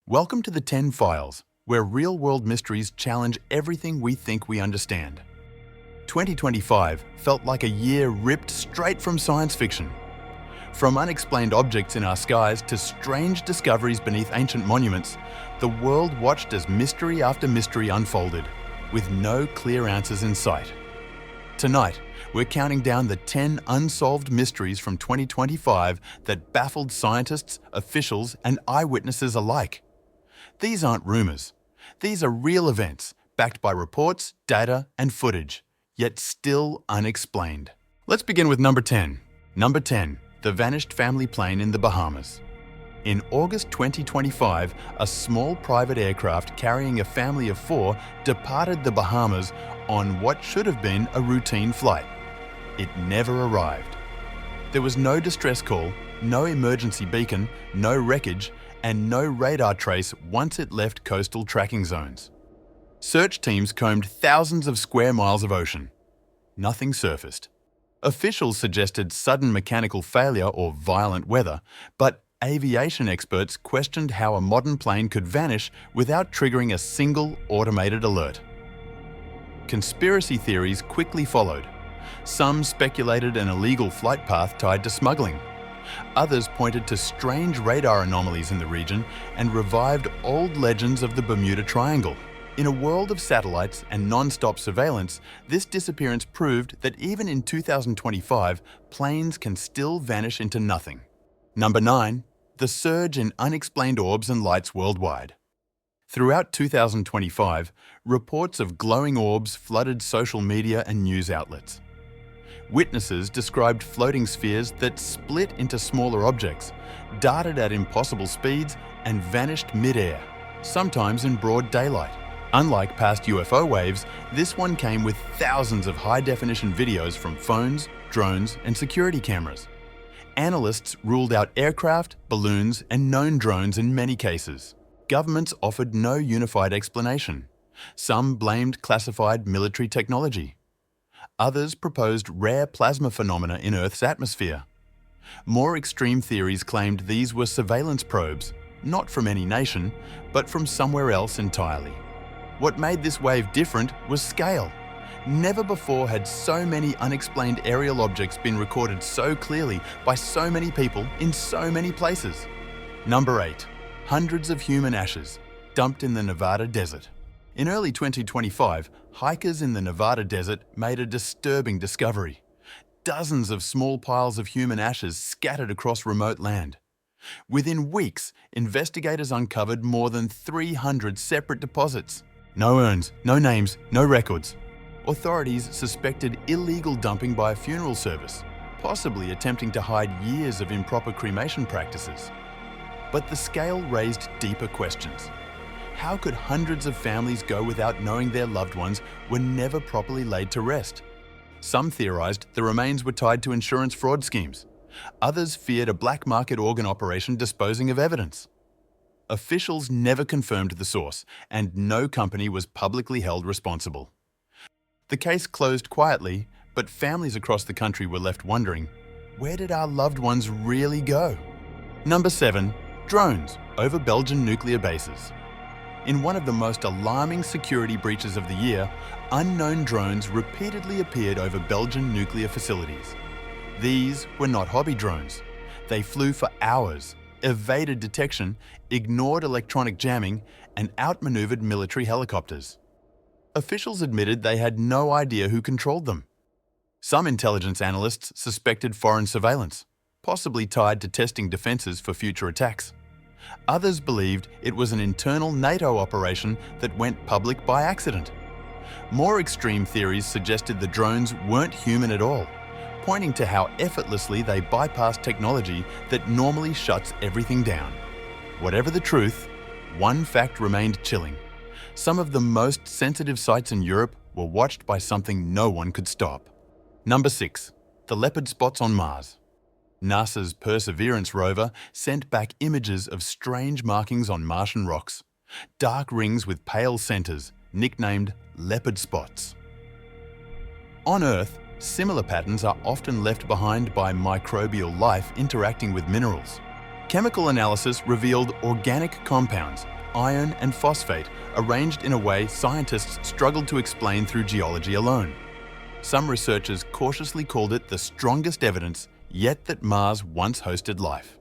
Welcome to the 10 Files, where real-world mysteries challenge everything we think we understand. 2025 felt like a year ripped straight from science fiction. From unexplained objects in our skies to strange discoveries beneath ancient monuments, the world watched as mystery after mystery unfolded, with no clear answers in sight. Tonight, we're counting down the 10 unsolved mysteries from 2025 that baffled scientists, officials, and eyewitnesses alike. These aren't rumours. These are real events, backed by reports, data, and footage, yet still unexplained. Let's begin with number 10. Number 10, the vanished family plane in the Bahamas. In August 2025, a small private aircraft carrying a family of 4 departed the Bahamas on what should have been a routine flight. It never arrived. There was no distress call, no emergency beacon, no wreckage, and no radar trace once it left coastal tracking zones. Search teams combed thousands of square miles of ocean. Nothing surfaced. Officials suggested sudden mechanical failure or violent weather, but aviation experts questioned how a modern plane could vanish without triggering a single automated alert. Conspiracy theories quickly followed. Some speculated an illegal flight path tied to smuggling. Others pointed to strange radar anomalies in the region and revived old legends of the Bermuda Triangle. In a world of satellites and non-stop surveillance, this disappearance proved that even in 2025, planes can still vanish into nothing. Number 9. The surge in unexplained orbs and lights worldwide. Throughout 2025, reports of glowing orbs flooded social media and news outlets. Witnesses described floating spheres that split into smaller objects, darted at impossible speeds, and vanished mid-air, sometimes in broad daylight. Unlike past UFO waves, this one came with thousands of high-definition videos from phones, drones, and security cameras. Analysts ruled out aircraft, balloons, and known drones in many cases. Governments offered no unified explanation. Some blamed classified military technology. Others proposed rare plasma phenomena in Earth's atmosphere. More extreme theories claimed these were surveillance probes, not from any nation, but from somewhere else entirely. What made this wave different was scale. Never before had so many unexplained aerial objects been recorded so clearly by so many people in so many places. Number 8. Hundreds of human ashes dumped in the Nevada desert. In early 2025, hikers in the Nevada desert made a disturbing discovery. Dozens of small piles of human ashes scattered across remote land. Within weeks, investigators uncovered more than 300 separate deposits. No urns, no names, no records. Authorities suspected illegal dumping by a funeral service, possibly attempting to hide years of improper cremation practices. But the scale raised deeper questions. How could hundreds of families go without knowing their loved ones were never properly laid to rest? Some theorized the remains were tied to insurance fraud schemes. Others feared a black market organ operation disposing of evidence. Officials never confirmed the source, and no company was publicly held responsible. The case closed quietly, but families across the country were left wondering, where did our loved ones really go? Number 7. Drones over Belgian nuclear bases. In one of the most alarming security breaches of the year, unknown drones repeatedly appeared over Belgian nuclear facilities. These were not hobby drones. They flew for hours, evaded detection, ignored electronic jamming, and outmaneuvered military helicopters. Officials admitted they had no idea who controlled them. Some intelligence analysts suspected foreign surveillance, possibly tied to testing defenses for future attacks. Others believed it was an internal NATO operation that went public by accident. More extreme theories suggested the drones weren't human at all, pointing to how effortlessly they bypassed technology that normally shuts everything down. Whatever the truth, one fact remained chilling. Some of the most sensitive sites in Europe were watched by something no one could stop. Number 6. The Leopard spots on Mars. NASA's Perseverance rover sent back images of strange markings on Martian rocks, dark rings with pale centers, nicknamed leopard spots. On Earth, similar patterns are often left behind by microbial life interacting with minerals. Chemical analysis revealed organic compounds, iron and phosphate arranged in a way scientists struggled to explain through geology alone. Some researchers cautiously called it the strongest evidence yet that Mars once hosted life.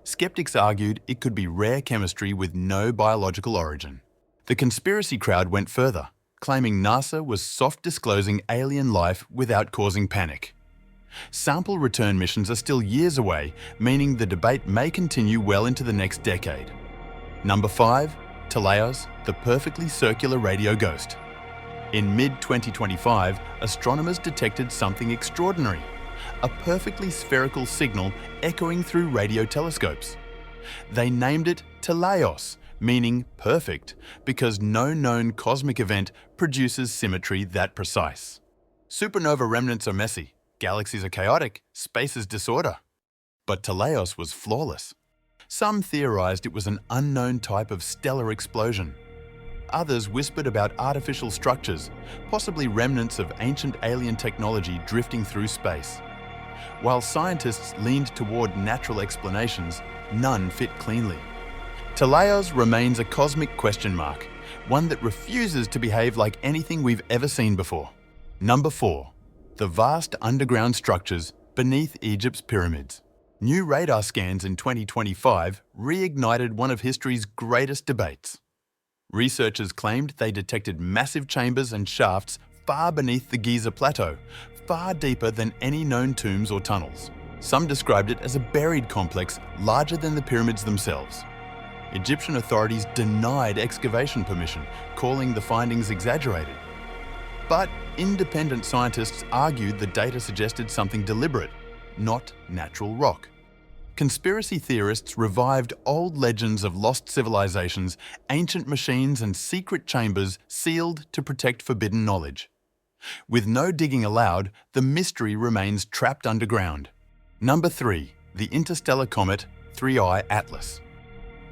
Skeptics argued it could be rare chemistry with no biological origin. The conspiracy crowd went further, claiming NASA was soft disclosing alien life without causing panic. Sample return missions are still years away, meaning the debate may continue well into the next decade. Number 5. Teleios, the perfectly circular radio ghost. In mid-2025, astronomers detected something extraordinary, a perfectly spherical signal echoing through radio telescopes. They named it Teleios, meaning perfect, because no known cosmic event produces symmetry that precise. Supernova remnants are messy, galaxies are chaotic, space is disorder. But Teleios was flawless. Some theorized it was an unknown type of stellar explosion. Others whispered about artificial structures, possibly remnants of ancient alien technology drifting through space. While scientists leaned toward natural explanations, none fit cleanly. Teleios remains a cosmic question mark, one that refuses to behave like anything we've ever seen before. Number 4. The vast underground structures beneath Egypt's pyramids. New radar scans in 2025 reignited one of history's greatest debates. Researchers claimed they detected massive chambers and shafts far beneath the Giza Plateau, far deeper than any known tombs or tunnels. Some described it as a buried complex larger than the pyramids themselves. Egyptian authorities denied excavation permission, calling the findings exaggerated. But independent scientists argued the data suggested something deliberate, not natural rock. Conspiracy theorists revived old legends of lost civilizations, ancient machines, and secret chambers sealed to protect forbidden knowledge. With no digging allowed, the mystery remains trapped underground. Number 3. The interstellar comet 3I Atlas.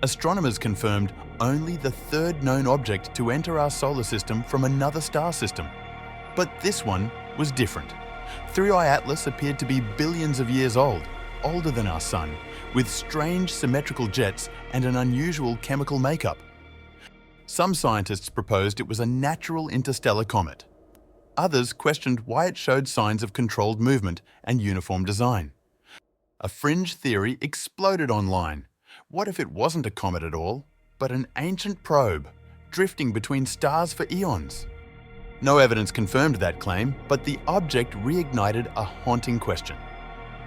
Astronomers confirmed only the third known object to enter our solar system from another star system. But this one was different. 3I Atlas appeared to be billions of years old, older than our Sun, with strange symmetrical jets and an unusual chemical makeup. Some scientists proposed it was a natural interstellar comet. Others questioned why it showed signs of controlled movement and uniform design. A fringe theory exploded online. What if it wasn't a comet at all, but an ancient probe, drifting between stars for eons? No evidence confirmed that claim, but the object reignited a haunting question.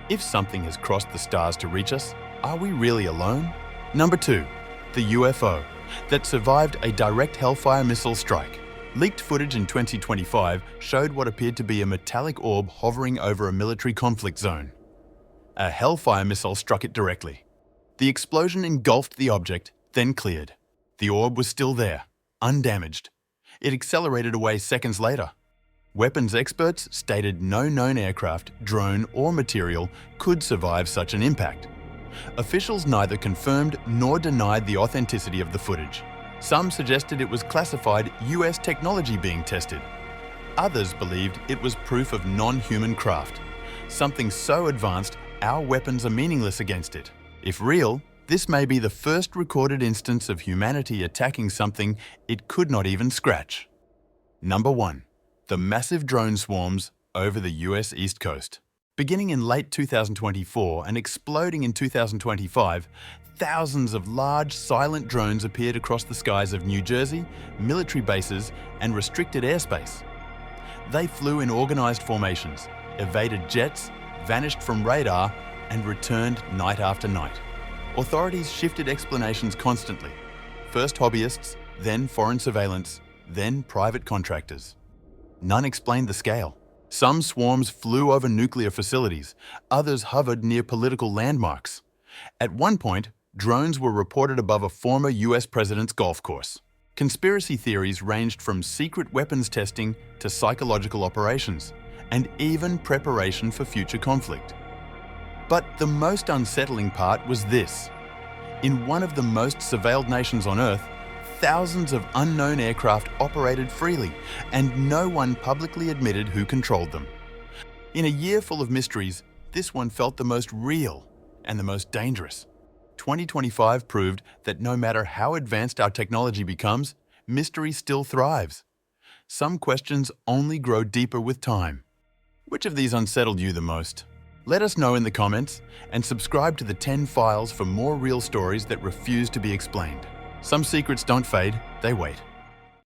If something has crossed the stars to reach us, are we really alone? Number 2. The UFO that survived a direct Hellfire missile strike. Leaked footage in 2025 showed what appeared to be a metallic orb hovering over a military conflict zone. A Hellfire missile struck it directly. The explosion engulfed the object, then cleared. The orb was still there, undamaged. It accelerated away seconds later. Weapons experts stated no known aircraft, drone, or material could survive such an impact. Officials neither confirmed nor denied the authenticity of the footage. Some suggested it was classified US technology being tested. Others believed it was proof of non-human craft, something so advanced our weapons are meaningless against it. If real, this may be the first recorded instance of humanity attacking something it could not even scratch. Number 1. The massive drone swarms over the US East Coast. Beginning in late 2024 and exploding in 2025, thousands of large, silent drones appeared across the skies of New Jersey, military bases, and restricted airspace. They flew in organized formations, evaded jets, vanished from radar, and returned night after night. Authorities shifted explanations constantly. First hobbyists, then foreign surveillance, then private contractors. None explained the scale. Some swarms flew over nuclear facilities, others hovered near political landmarks. At one point, drones were reported above a former US president's golf course. Conspiracy theories ranged from secret weapons testing to psychological operations, and even preparation for future conflict. But the most unsettling part was this. In one of the most surveilled nations on Earth, thousands of unknown aircraft operated freely, and no one publicly admitted who controlled them. In a year full of mysteries, this one felt the most real and the most dangerous. 2025 proved that no matter how advanced our technology becomes, mystery still thrives. Some questions only grow deeper with time. Which of these unsettled you the most? Let us know in the comments and subscribe to the 10 Files for more real stories that refuse to be explained. Some secrets don't fade, they wait.